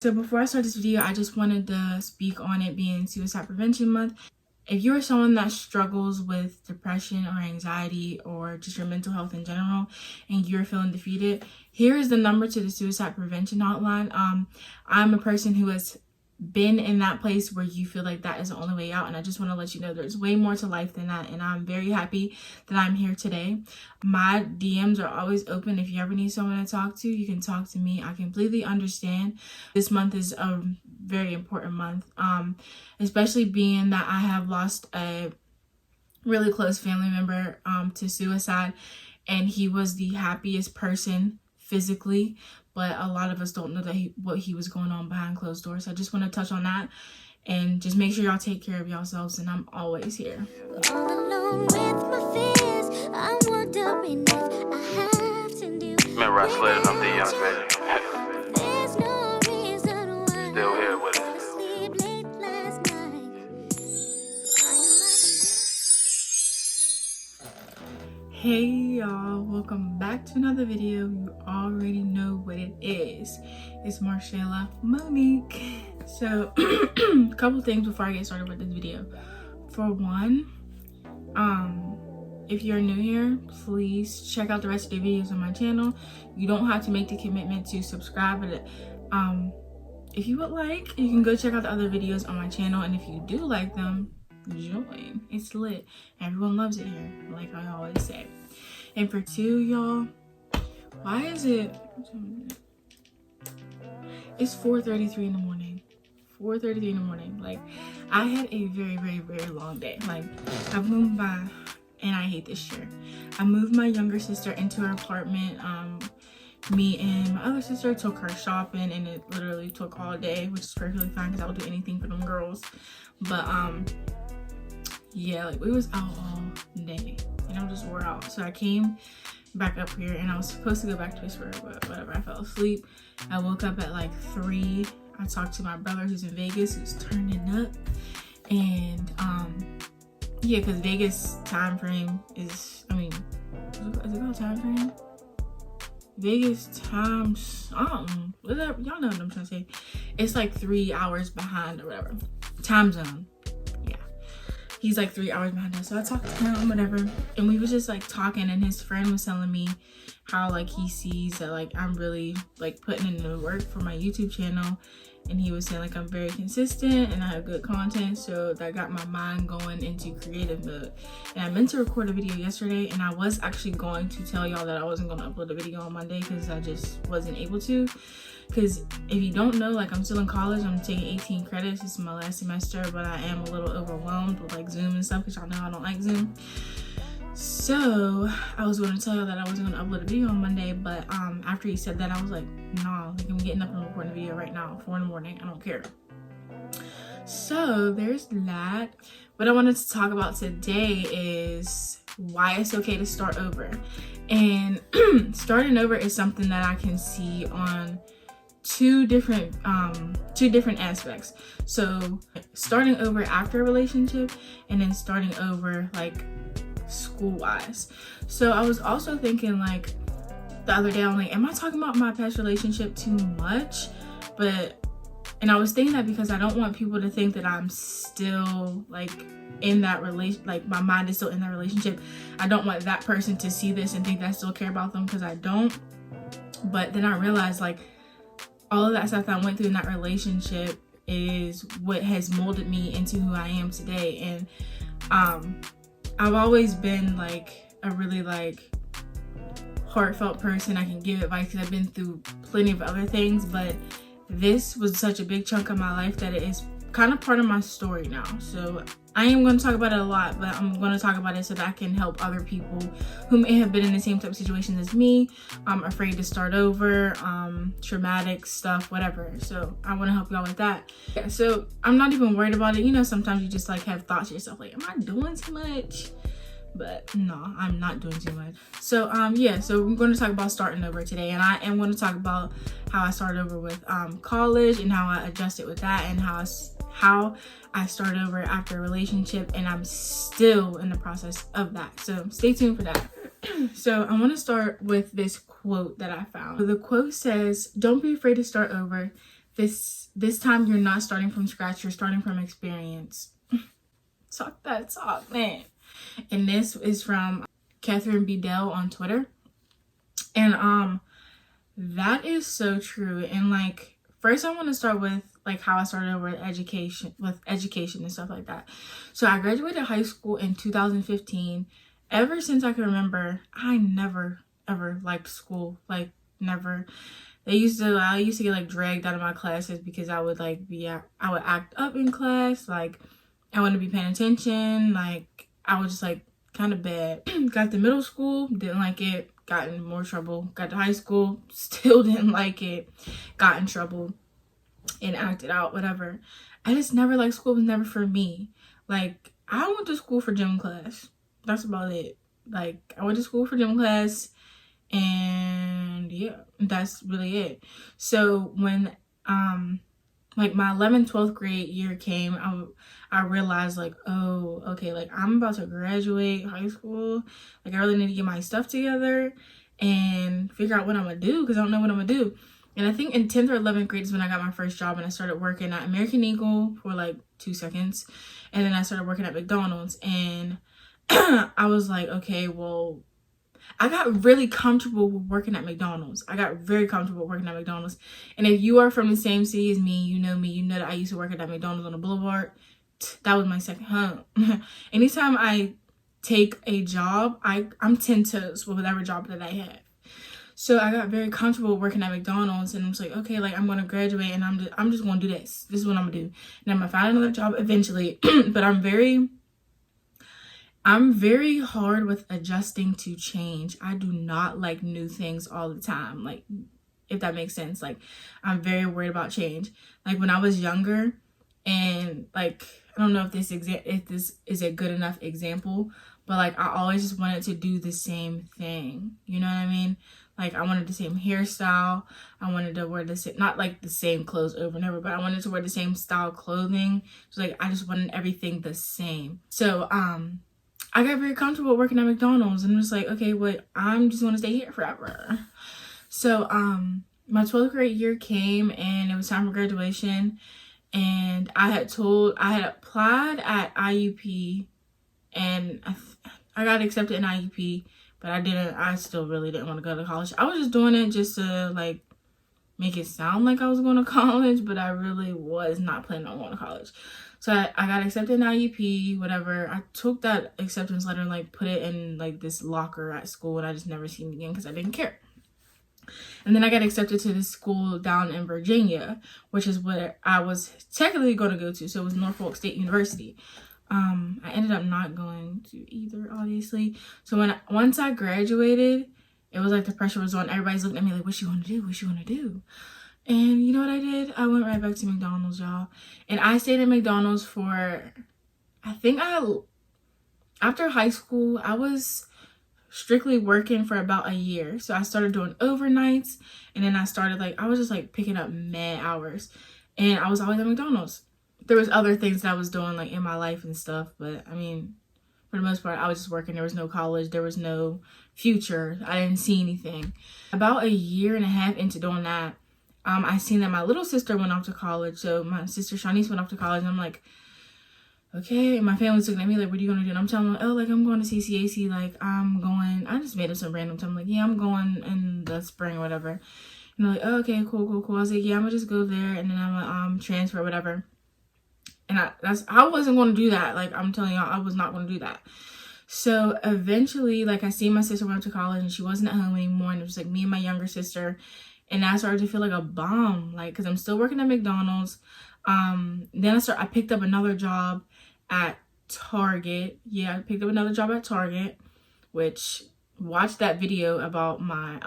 So before I start this video, I just wanted to speak on it being Suicide Prevention Month. If you're someone that struggles with depression or anxiety or just your mental health in general and you're feeling defeated, here is the number to the Suicide Prevention Hotline. I'm a person who has been in that place where you feel like that is the only way out, and I just want to let you know there's way more to life than that, and I'm very happy that I'm here today. My DMs are always open. If you ever need someone to talk to, you can talk to me. I completely understand. This month is a very important month, especially being that I have lost a really close family member to suicide, and he was the happiest person physically, but a lot of us don't know that what he was going on behind closed doors. So I just want to touch on that and just make sure y'all take care of yourselves, and I'm always here. All alone with my fears, I'm wondering if I have to do. Man, right slid on the young man. There's no reason why Still here with it. I sleep late last night. Hey y'all, welcome back to another video. You already know what it is. It's Marshayla Monique. So a couple things before I get started with this video. For one, if you're new here, please check out the rest of the videos on my channel. You don't have to make the commitment to subscribe, but if you would like, you can go check out the other videos on my channel, and if you do like them, join. It's lit. Everyone loves it here, like I always say. And for two, y'all, why is it, it's 4:33 in the morning. 4:33 in the morning. Like, I had a very, very, very long day. Like, I moved by, and I hate this year, I moved my younger sister into her apartment. Me and my other sister took her shopping, and it literally took all day, which is perfectly fine because I would do anything for them girls. But yeah, like, we was out all day and I just wore out. So I came back up here, and I was supposed to go back to Pittsburgh, but whatever, I fell asleep. I woke up at like 3. I talked to my brother who's in Vegas, who's turning up, and yeah, because Vegas time frame is, I mean, is it called time frame? Vegas time something, whatever, y'all know what I'm trying to say. It's like 3 hours behind or whatever time zone. Yeah, he's like 3 hours behind us. So I talked to him, whatever, and we was just like talking, and his friend was telling me how like he sees that like I'm really like putting in the work for my YouTube channel, and he was saying like I'm very consistent and I have good content, so that got my mind going into creative mode. And I meant to record a video yesterday, and I was actually going to tell y'all that I wasn't going to upload a video on Monday because I just wasn't able to. Because if you don't know, like, I'm still in college. I'm taking 18 credits. This is my last semester, but I am a little overwhelmed with like Zoom and stuff, because y'all know I don't like Zoom. So I was going to tell y'all that I wasn't going to upload a video on Monday, but after he said that, I was like, nah, like, I'm getting up and recording a video right now, 4 in the morning. I don't care. So there's that. What I wanted to talk about today is why it's okay to start over. And starting over is something that I can see on two different aspects. So starting over after a relationship, and then starting over like school-wise. So I was also thinking, like, the other day, I'm like, am I talking about my past relationship too much? And I was thinking that because I don't want people to think that I'm still like in that relation, like my mind is still in that relationship. I don't want that person to see this and think that I still care about them, because I don't. But then I realized, like, all of that stuff that I went through in that relationship is what has molded me into who I am today. And I've always been like a really like heartfelt person. I can give advice because I've been through plenty of other things, but this was such a big chunk of my life that it is kind of part of my story now. So I am going to talk about it a lot, but I'm going to talk about it so that I can help other people who may have been in the same type of situation as me, afraid to start over, traumatic stuff, whatever. So I want to help y'all with that. Yeah, so I'm not even worried about it. You know, sometimes you just like have thoughts to yourself, like, am I doing too much? But no, I'm not doing too much. So yeah, so we're going to talk about starting over today, and I am going to talk about how I started over with college, and how I adjusted with that, and how I started over after a relationship, and I'm still in the process of that. So stay tuned for that. So I want to start with this quote that I found. The quote says, "Don't be afraid to start over. this time you're not starting from scratch, you're starting from experience. Talk that talk, man. And this is from Catherine Bedell on Twitter. And that is so true. And like, first I want to start with like how I started over education and stuff like that. So I graduated high school in 2015. Ever since I can remember, I never ever liked school. Like, never. I used to get like dragged out of my classes because I would act up in class. Like, I wouldn't be paying attention. Like, I was just like kind of bad. Got to middle school, didn't like it, got in more trouble. Got to high school, still didn't like it, got in trouble and acted out, whatever. I just never liked school. It was never for me. Like, I went to school for gym class. That's about it. Like, I went to school for gym class, and yeah, that's really it. So when like my 11th, 12th grade year came, I realized like, oh, okay, like I'm about to graduate high school. Like, I really need to get my stuff together and figure out what I'm gonna do, because I don't know what I'm gonna do. And I think in 10th or 11th grade is when I got my first job, and I started working at American Eagle for like 2 seconds. And then I started working at McDonald's, and I was like, okay, well, I got really comfortable with working at McDonald's. I got very comfortable working at McDonald's. And if you are from the same city as me, you know that I used to work at that McDonald's on the Boulevard. That was my second home. Anytime I take a job, I'm 10 toes with whatever job that I have. So I got very comfortable working at McDonald's, and I was like, okay, like I'm going to graduate, and I'm just going to do this. This is what I'm going to do. And I'm going to find another job eventually. But I'm very hard with adjusting to change. I do not like new things all the time. Like, if that makes sense. Like, I'm very worried about change. Like, when I was younger, and like, I don't know if this is a good enough example, but like, I always just wanted to do the same thing. You know what I mean? Like, I wanted the same hairstyle. I wanted to wear not like the same clothes over and over, but I wanted to wear the same style clothing. So like, I just wanted everything the same. So I got very comfortable working at McDonald's, and I'm just like, okay, well, I'm just going to stay here forever. So my 12th grade year came, and it was time for graduation, and I had applied at IUP, and I got accepted in IUP, but I still really didn't want to go to college. I was just doing it just to like make it sound like I was going to college, but I really was not planning on going to college. So I got accepted in IUP, whatever. I took that acceptance letter and like put it in like this locker at school, and I just never seen it again because I didn't care. And then I got accepted to this school down in Virginia, which is where I was technically going to go to. So it was Norfolk State University. I ended up not going to either, obviously. So once I graduated, it was like the pressure was on. Everybody's looking at me like, what you want to do? What you want to do? And you know what I did? I went right back to McDonald's, y'all. And I stayed at McDonald's for, after high school, I was strictly working for about a year. So I started doing overnights, and then I was just like picking up mad hours. And I was always at McDonald's. There was other things that I was doing like in my life and stuff, but I mean, for the most part, I was just working. There was no college. There was no future. I didn't see anything. About a year and a half into doing that, I seen that my little sister went off to college. So my sister Shanice went off to college, and I'm like, okay. And my family's looking at me like, what are you going to do? And I'm telling them, oh, like, I'm going to CCAC. Like, I just made up some random time. Like, yeah, I'm going in the spring or whatever. And they're like, oh, okay, cool. I was like, yeah, I'm going to just go there, and then I'm going to transfer or whatever. And I wasn't going to do that. Like, I'm telling y'all, I was not going to do that. So eventually, like, I seen my sister went to college, and she wasn't at home anymore. And it was like me and my younger sister. And I started to feel like a bum, like, because I'm still working at McDonald's. Then I picked up another job at Target. Yeah, I picked up another job at Target, which, watch that video about my,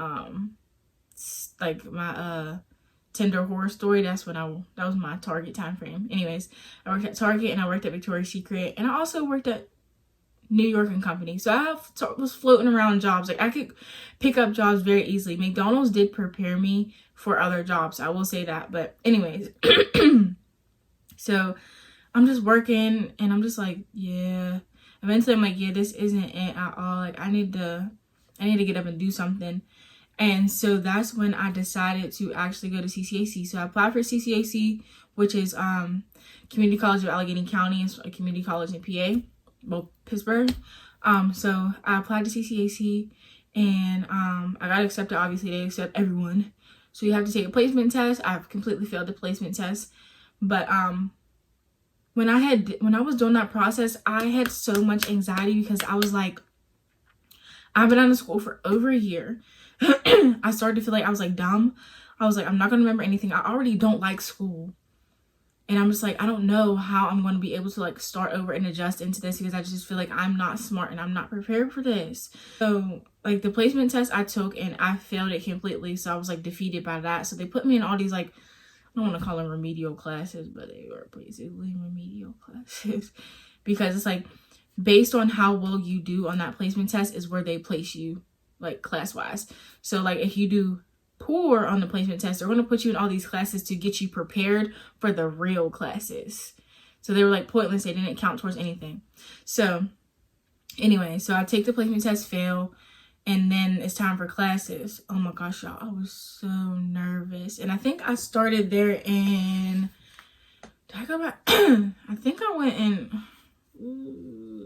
my Tinder horror story. That was my Target time frame. Anyways, I worked at Target, and I worked at Victoria's Secret, and I also worked at New York and Company. So I was floating around jobs. Like, I could pick up jobs very easily. McDonald's did prepare me for other jobs, I will say that. But anyways, so I'm just working, and I'm just like, yeah. Eventually I'm like, yeah, this isn't it at all. Like, I need to get up and do something. And so that's when I decided to actually go to CCAC. So I applied for CCAC, which is Community College of Allegheny County. It's a community college in PA, well, Pittsburgh. So I applied to CCAC, and I got accepted. Obviously, they accept everyone. So you have to take a placement test. I've completely failed the placement test. But when I was doing that process, I had so much anxiety because I was like, I've been out of school for over a year. I started to feel like I was like dumb. I was like, I'm not going to remember anything. I already don't like school. And I'm just like, I don't know how I'm going to be able to like start over and adjust into this, because I just feel like I'm not smart and I'm not prepared for this. So like the placement test I took, and I failed it completely. So I was like defeated by that. So they put me in all these, like, I don't want to call them remedial classes, but they were basically remedial classes because it's like based on how well you do on that placement test is where they place you, like class wise. So like if you do poor on the placement test, they're going to put you in all these classes to get you prepared for the real classes. So they were like pointless. They didn't count towards anything. So anyway, so I take the placement test, fail, and then it's time for classes. Oh my gosh, y'all, I was so nervous. And I think I started there in, did I go back? I think I went in,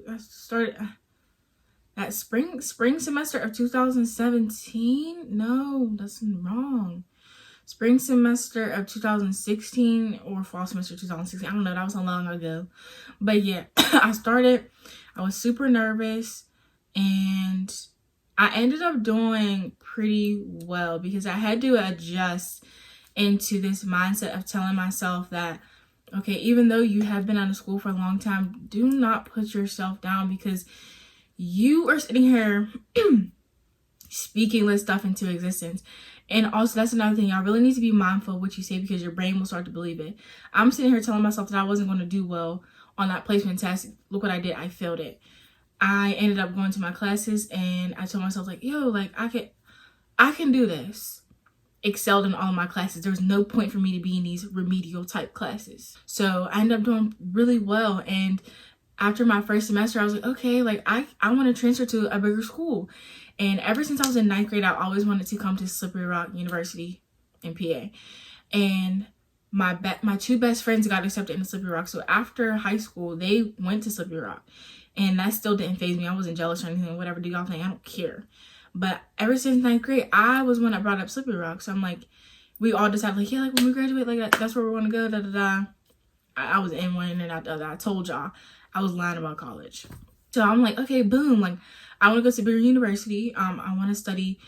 I started that spring semester of 2017. No, that's wrong. Spring semester of 2016 or fall semester 2016. I don't know. That was so long ago. But yeah, I started. I was super nervous, and I ended up doing pretty well because I had to adjust into this mindset of telling myself that, okay, even though you have been out of school for a long time, do not put yourself down, because you are sitting here speaking this stuff into existence. And also, that's another thing. Y'all really need to be mindful of what you say, because your brain will start to believe it. I'm sitting here telling myself that I wasn't going to do well on that placement test. Look what I did. I failed it. I ended up going to my classes, and I told myself like, yo, like I can do this. Excelled in all of my classes. There's no point for me to be in these remedial type classes. So I ended up doing really well. And after my first semester, I was like, okay, like I want to transfer to a bigger school. And ever since I was in 9th grade, I always wanted to come to Slippery Rock University in PA. And my two best friends got accepted into Slippery Rock. So after high school, they went to Slippery Rock. And that still didn't faze me. I wasn't jealous or anything. Whatever do y'all think? I don't care. But ever since 9th grade, I was one that brought up Slippery Rock. So I'm like, we all decided like, yeah, like when we graduate, like that's where we want to go. Da da da. I was in one and out the other. I told y'all I was lying about college. So I'm like, okay, boom. Like I want to go to Superior University. I want to study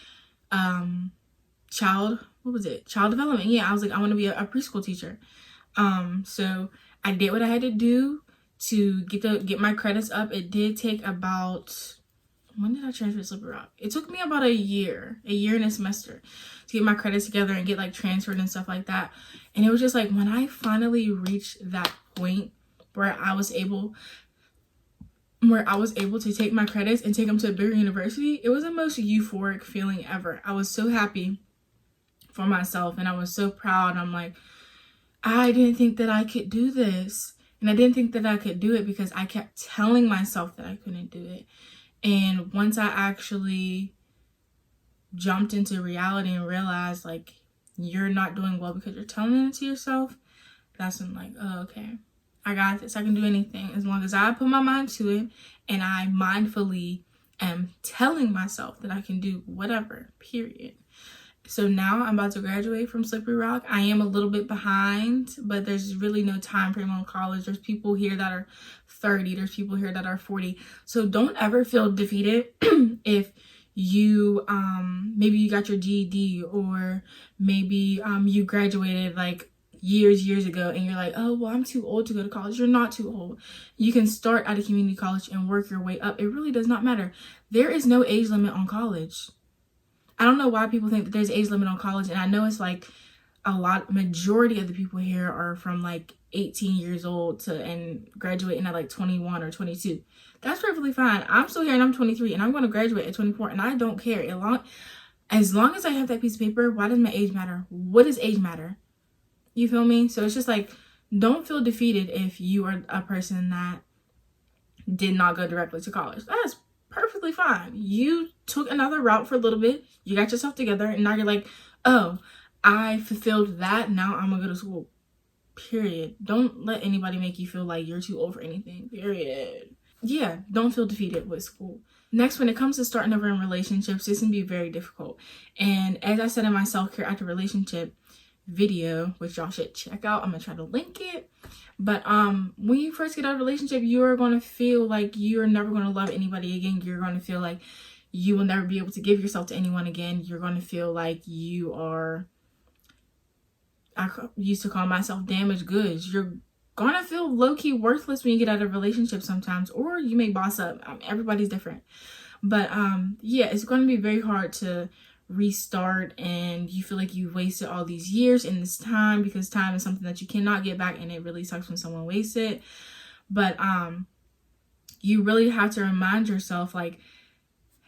child development. Yeah, I was like, I want to be a preschool teacher. So I did what I had to do to get my credits up. It did take about, when did I transfer to Slippery Rock? It took me about a year and a semester to get my credits together and get like transferred and stuff like that. And it was just like when I finally reached that point where I was able to take my credits and take them to a bigger university, it was the most euphoric feeling ever. I was so happy for myself, and I was so proud. I'm like, I didn't think that I could do this. And I didn't think that I could do it because I kept telling myself that I couldn't do it. And once I actually jumped into reality and realized like you're not doing well because you're telling it to yourself, that's when like, oh, okay, I got this. I can do anything as long as I put my mind to it and I mindfully am telling myself that I can do whatever, period. So now I'm about to graduate from Slippery Rock. I am a little bit behind, but there's really no time frame on college. There's people here that are 30. There's people here that are 40. So don't ever feel defeated if you, maybe you got your GED, or maybe you graduated like years ago and you're like, oh, well, I'm too old to go to college. You're not too old. You can start at a community college and work your way up. It really does not matter. There is no age limit on college. I don't know why people think that there's an age limit on college. And I know it's like majority of the people here are from like 18 years old and graduating at like 21 or 22. That's perfectly fine. I'm still here and I'm 23 and I'm going to graduate at 24 and I don't care. As long as I have that piece of paper, why does my age matter? What does age matter? You feel me? So it's just like, don't feel defeated if you are a person that did not go directly to college. That's perfectly fine. You took another route for a little bit, you got yourself together, and now you're like, oh, I fulfilled that, now I'm gonna go to school. Period. Don't let anybody make you feel like you're too old for anything. Period. Yeah, don't feel defeated with school. Next, when it comes to starting over in relationships, this can be very difficult. And as I said in my self-care after relationship video, which y'all should check out, I'm gonna try to link it. But when you first get out of a relationship, you are gonna feel like you're never gonna love anybody again. You're gonna feel like you will never be able to give yourself to anyone again. You're gonna feel like you are, I used to call myself damaged goods. You're gonna feel low-key worthless when you get out of a relationship sometimes, or you may boss up. Everybody's different. But yeah, it's gonna be very hard to restart, and you feel like you've wasted all these years in this time, because time is something that you cannot get back, and it really sucks when someone wastes it. But you really have to remind yourself, like,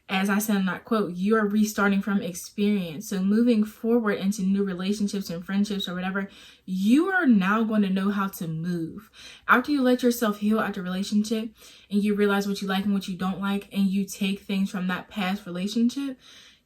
as I said in that quote, you are restarting from experience. So moving forward into new relationships and friendships or whatever, you are now going to know how to move. After you let yourself heal after a relationship, and you realize what you like and what you don't like, and you take things from that past relationship,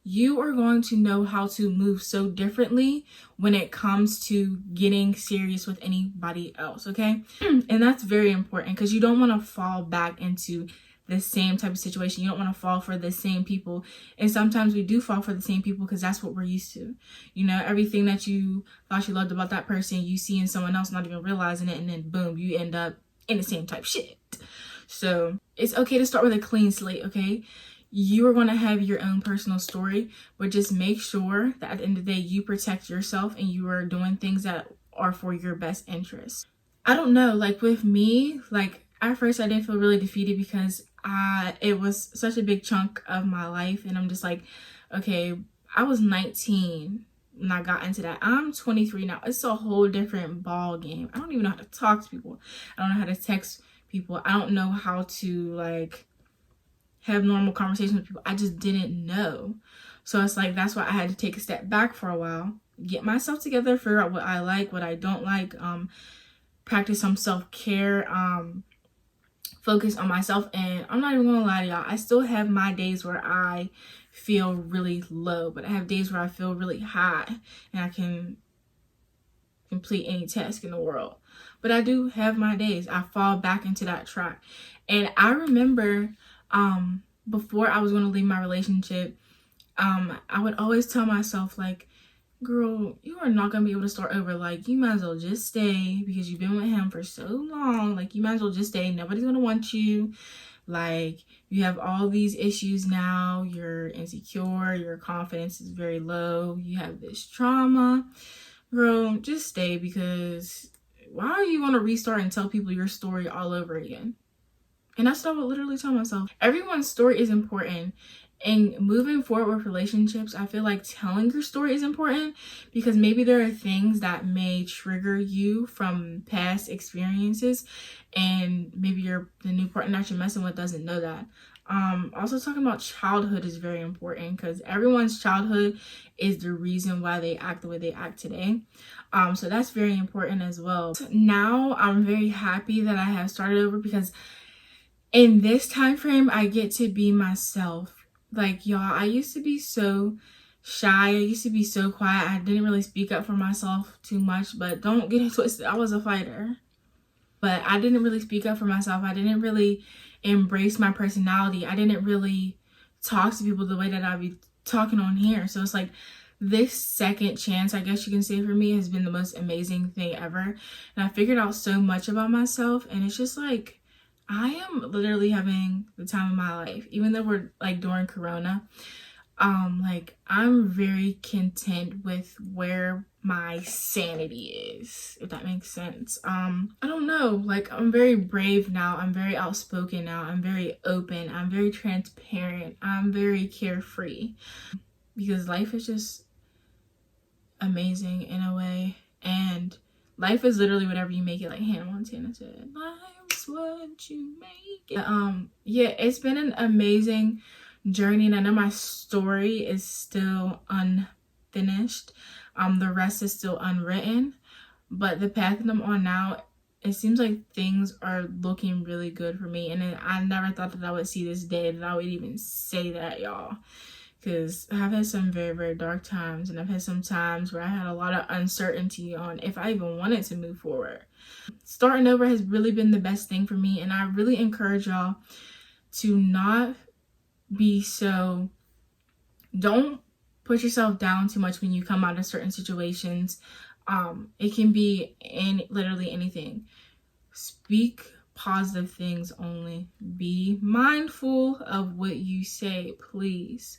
you are going to know how to move so differently when it comes to getting serious with anybody else, okay? And that's very important, because you don't want to fall back into the same type of situation. You don't want to fall for the same people. And sometimes we do fall for the same people because that's what we're used to. You know, everything that you thought you loved about that person, you see in someone else, not even realizing it, and then boom, you end up in the same type shit. So it's okay to start with a clean slate, okay? You are going to have your own personal story, but just make sure that at the end of the day, you protect yourself and you are doing things that are for your best interest. I don't know, like with me, like at first I did feel really defeated, because it was such a big chunk of my life, and I'm just like, okay, I was 19 when I got into that. I'm 23 now. It's a whole different ball game. I don't even know how to talk to people. I don't know how to text people. I don't know how to like have normal conversations with people. I just didn't know. So it's like, that's why I had to take a step back for a while, get myself together, figure out what I like, what I don't like, practice some self-care, focus on myself. And I'm not even gonna lie to y'all, I still have my days where I feel really low, but I have days where I feel really high and I can complete any task in the world. But I do have my days. I fall back into that track. And I remember before I was going to leave my relationship, I would always tell myself, like, girl, you are not going to be able to start over. Like, you might as well just stay, because you've been with him for so long. Like, you might as well just stay. Nobody's going to want you. Like, you have all these issues now. You're insecure. Your confidence is very low. You have this trauma. Girl, just stay, because why are you going to restart and tell people your story all over again? And that's what I would literally tell myself. Everyone's story is important. And moving forward with relationships, I feel like telling your story is important, because maybe there are things that may trigger you from past experiences, and maybe the new partner that you're messing with doesn't know that. Also talking about childhood is very important, because everyone's childhood is the reason why they act the way they act today. So that's very important as well. Now I'm very happy that I have started over, because in this time frame, I get to be myself. Like, y'all, I used to be so shy. I used to be so quiet. I didn't really speak up for myself too much, but don't get it twisted. I was a fighter, but I didn't really speak up for myself. I didn't really embrace my personality. I didn't really talk to people the way that I'd be talking on here. So it's like, this second chance, I guess you can say, for me has been the most amazing thing ever. And I figured out so much about myself, and it's just like, I am literally having the time of my life, even though we're like during Corona. Like, I'm very content with where my sanity is, if that makes sense. I don't know, like, I'm very brave now. I'm very outspoken now. I'm very open. I'm very transparent. I'm very carefree, because life is just amazing in a way. And life is literally whatever you make it, like Hannah Montana said. Life's what you make it. Yeah, it's been an amazing journey, and I know my story is still unfinished. The rest is still unwritten, but the path that I'm on now it seems like things are looking really good for me. And I never thought that I would see this day, that I would even say that, y'all. Because I've had some very, very dark times. And I've had some times where I had a lot of uncertainty on if I even wanted to move forward. Starting over has really been the best thing for me. And I really encourage y'all to not be so... Don't put yourself down too much when you come out of certain situations. It can be literally anything. Speak positive things only. Be mindful of what you say, please.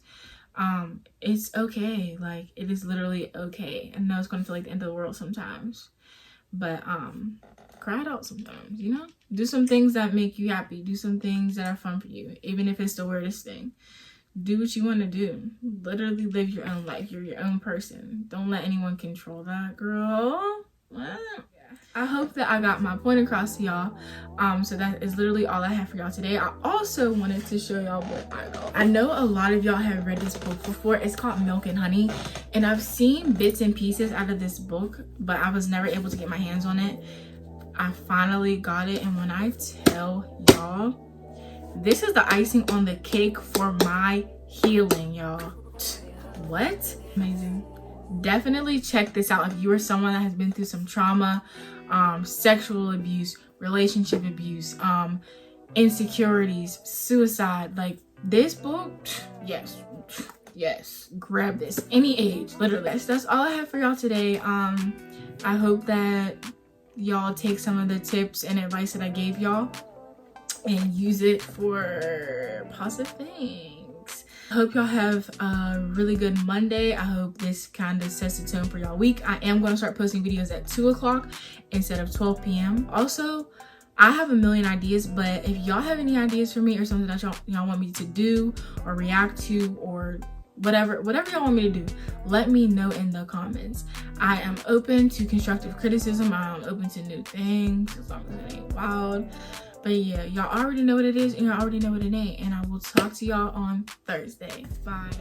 It's okay. Like, it is literally okay. I know it's gonna feel like the end of the world sometimes, but cry it out sometimes, you know? Do some things that make you happy. Do some things that are fun for you, even if it's the weirdest thing. Do what you want to do. Literally live your own life. You're your own person. Don't let anyone control that, girl. What? I hope that I got my point across to y'all. So that is literally all I have for y'all today. I also wanted to show y'all what I got. I know a lot of y'all have read this book before. It's called Milk and Honey. And I've seen bits and pieces out of this book, but I was never able to get my hands on it. I finally got it. And when I tell y'all, this is the icing on the cake for my healing, y'all. What? Amazing. Definitely check this out if you are someone that has been through some trauma, sexual abuse, relationship abuse, insecurities, suicide. Like, this book, yes, grab this. Any age, literally. That's all I have for y'all today. I hope that y'all take some of the tips and advice that I gave y'all and use it for positive things. I hope y'all have a really good Monday. I hope this kind of sets the tone for y'all week. I am going to start posting videos at 2 o'clock instead of 12 p.m. Also, I have a million ideas, but if y'all have any ideas for me or something that y'all want me to do or react to or whatever y'all want me to do, let me know in the comments. I am open to constructive criticism. I'm open to new things as long as it ain't wild. But yeah, y'all already know what it is and y'all already know what it ain't. And I will talk to y'all on Thursday. Bye.